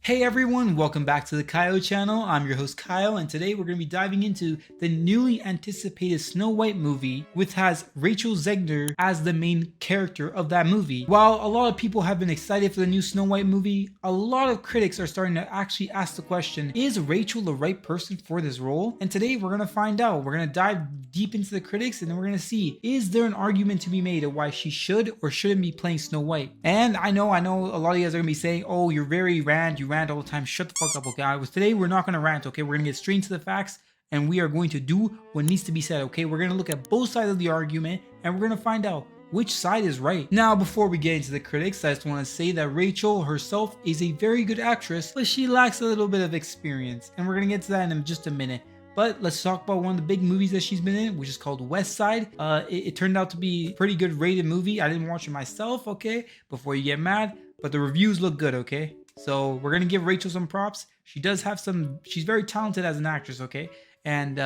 Hey everyone, welcome back to the Kyle channel. I'm your host Kyle, and today we're going to be diving into the newly anticipated Snow White movie, which has Rachel Zegler as the main character of that movie. While a lot of people have been excited for the new Snow White movie, a lot of critics are starting to actually ask the question, is Rachel the right person for this role? And today we're going to find out. We're going to dive deep into the critics, and then we're going to see, is there an argument to be made of why she should or shouldn't be playing Snow White? And I know a lot of you guys are going to be saying, oh, you're very you rant all the time. Shut the fuck up, okay? Today we're not gonna rant, okay? We're gonna get straight into the facts, and we are going to do what needs to be said, okay? We're gonna look at both sides of the argument, and we're gonna find out which side is right. Now, before we get into the critics, I just want to say that Rachel herself is a very good actress, but she lacks a little bit of experience, and we're gonna get to that in just a minute. But let's talk about one of the big movies that she's been in, which is called West Side. It turned out to be a pretty good rated movie. I didn't watch it myself, okay? Before you get mad, but the reviews look good, okay? So we're gonna give Rachel some props. She does have she's very talented as an actress, okay? And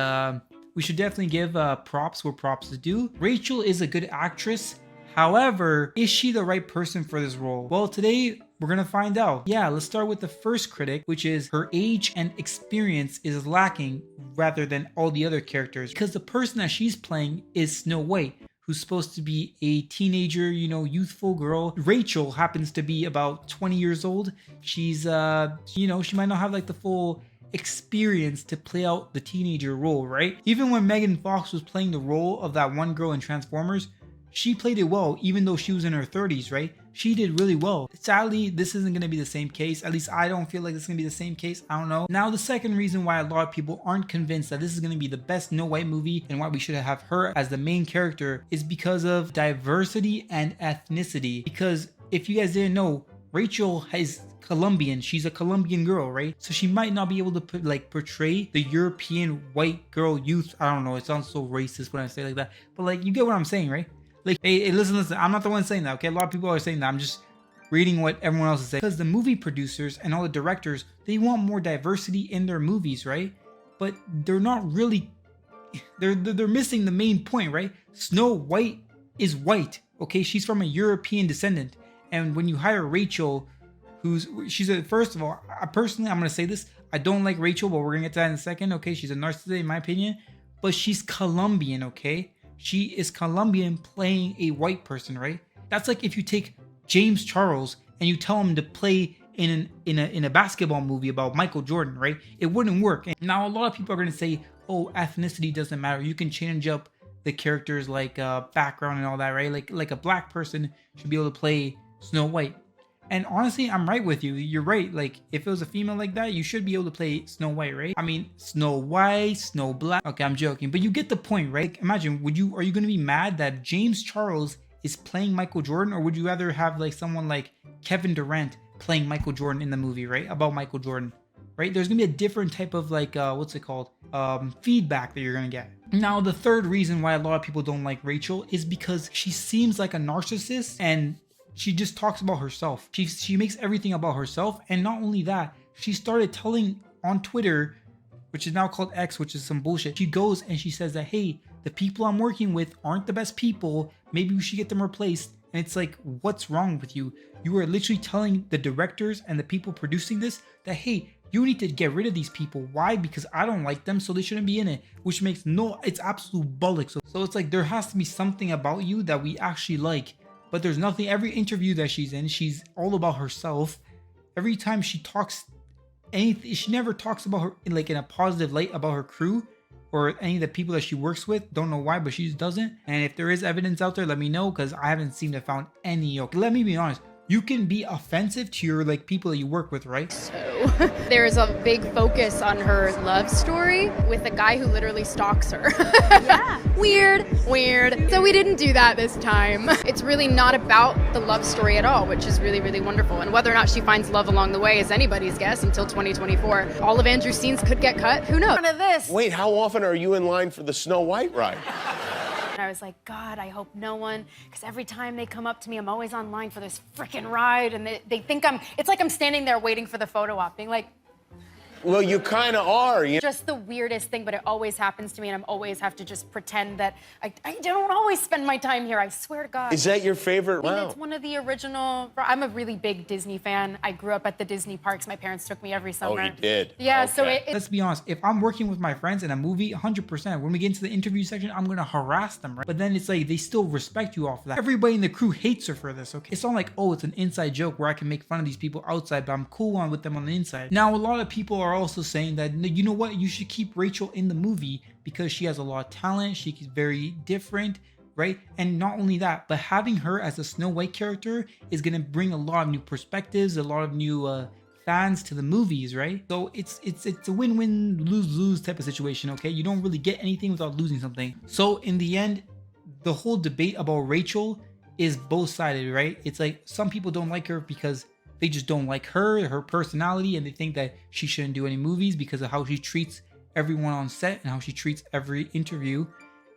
we should definitely give props where props is due. Rachel is a good actress. However, is she the right person for this role? Well, today we're gonna find out. Yeah, let's start with the first critic, which is her age and experience is lacking rather than all the other characters, because the person that she's playing is Snow White, who's supposed to be a teenager, youthful girl. Rachel happens to be about 20 years old. She's, she might not have like the full experience to play out the teenager role, right? Even when Megan Fox was playing the role of that one girl in Transformers, she played it well, even though she was in her 30s, right? She did really well. Sadly, this isn't going to be the same case. At least I don't feel like it's going to be the same case. I don't know. Now, the second reason why a lot of people aren't convinced that this is going to be the best Snow White movie and why we should have her as the main character is because of diversity and ethnicity. Because if you guys didn't know, Rachel is Colombian. She's a Colombian girl, right? So she might not be able to portray the European white girl youth. I don't know. It sounds so racist when I say it like that. But you get what I'm saying, right? Hey, listen, I'm not the one saying that, okay? A lot of people are saying that. I'm just reading what everyone else is saying. Because the movie producers and all the directors, they want more diversity in their movies, right? But they're not really, they're missing the main point, right? Snow White is white, okay? She's from a European descendant. And when you hire Rachel, first of all, personally, I'm going to say this. I don't like Rachel, but we're going to get to that in a second, okay? She's a narcissist in my opinion. But she's Colombian, okay? She is Colombian playing a white person, right? That's like if you take James Charles and you tell him to play in a basketball movie about Michael Jordan, right? It wouldn't work. And now a lot of people are going to say, oh, ethnicity doesn't matter. You can change up the characters background and all that, right? Like a black person should be able to play Snow White. And honestly, I'm right with you. You're right. If it was a female like that, you should be able to play Snow White, right? I mean, Snow White, Snow Black. Okay, I'm joking, but you get the point, right? Imagine, are you going to be mad that James Charles is playing Michael Jordan, or would you rather have someone like Kevin Durant playing Michael Jordan in the movie, right? About Michael Jordan, right? There's going to be a different type of feedback that you're going to get. Now, the third reason why a lot of people don't like Rachel is because she seems like a narcissist and she just talks about herself. She makes everything about herself. And not only that, she started telling on Twitter, which is now called X, which is some bullshit. She goes and she says that, hey, the people I'm working with aren't the best people. Maybe we should get them replaced. And it's like, what's wrong with you? You are literally telling the directors and the people producing this that, hey, you need to get rid of these people. Why? Because I don't like them, so they shouldn't be in it. Which makes it's absolute bollocks. So it's like there has to be something about you that we actually like. But there's nothing. Every interview that she's in, she's all about herself. Every time she talks anything, she never talks about her in a positive light about her crew or any of the people that she works with. Don't know why, but she just doesn't. And if there is evidence out there, let me know, because I haven't seemed to found any. Okay, let me be honest. You can be offensive to your people that you work with, right? So there's a big focus on her love story with a guy who literally stalks her. Yeah. Weird. So we didn't do that this time. It's really not about the love story at all, which is really, really wonderful. And whether or not she finds love along the way is anybody's guess until 2024. All of Andrew's scenes could get cut. Who knows? None of this. Wait, how often are you in line for the Snow White ride? And I was like, God, I hope no one, because every time they come up to me, I'm always online for this freaking ride, and they think it's like I'm standing there waiting for the photo op, being like, Well, you kind of are. Just the weirdest thing, but it always happens to me, and I'm always have to just pretend that I don't always spend my time here. I swear to God. Is that your favorite? Wow. It's one of the original. I'm a really big Disney fan. I grew up at the Disney parks. My parents took me every summer. Oh, you did? Yeah, Okay. so Let's be honest, if I'm working with my friends in a movie, 100%, when we get into the interview section, I'm gonna harass them, right? But then it's like, they still respect you off of that. Everybody in the crew hates her for this, okay? It's not like, oh, it's an inside joke where I can make fun of these people outside, but I'm cool on with them on the inside. Now, a lot of people are also saying that, you know what, you should keep Rachel in the movie because she has a lot of talent, she's very different, right? And not only that, but having her as a Snow White character is gonna bring a lot of new perspectives, a lot of new fans to the movies, right? So it's a win-win, lose-lose type of situation, okay? You don't really get anything without losing something. So in the end, the whole debate about Rachel is both-sided, right? It's like some people don't like her because they just don't like her personality, and they think that she shouldn't do any movies because of how she treats everyone on set and how she treats every interview.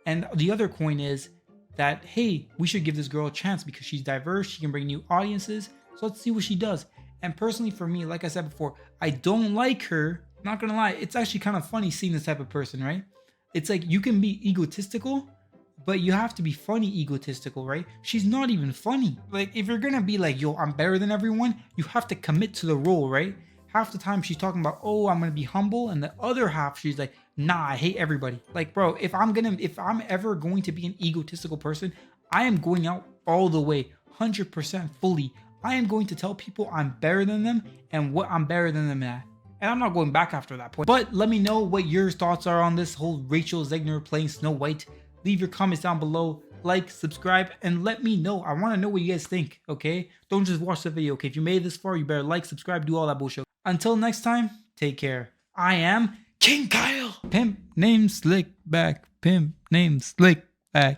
And the other coin is that, hey, we should give this girl a chance because she's diverse, she can bring new audiences, so let's see what she does. And personally for me, like I said before, I don't like her. Not gonna lie, it's actually kind of funny seeing this type of person, right? It's like you can be egotistical, but you have to be funny egotistical, right? She's not even funny. Like, if you're gonna be like, yo, I'm better than everyone, you have to commit to the role, right? Half the time she's talking about, oh, I'm gonna be humble, and the other half she's like, nah, I hate everybody. Like, bro, if I'm ever going to be an egotistical person, I am going out all the way, 100% fully. I am going to tell people I'm better than them and what I'm better than them at. And I'm not going back after that point. But let me know what your thoughts are on this whole Rachel Zegler playing Snow White. Leave your comments down below, like, subscribe, and let me know. I want to know what you guys think, okay? Don't just watch the video, okay? If you made it this far, you better like, subscribe, do all that bullshit. Until next time, take care. I am King Kyle. Pimp named Slick Back. Pimp named Slick Back.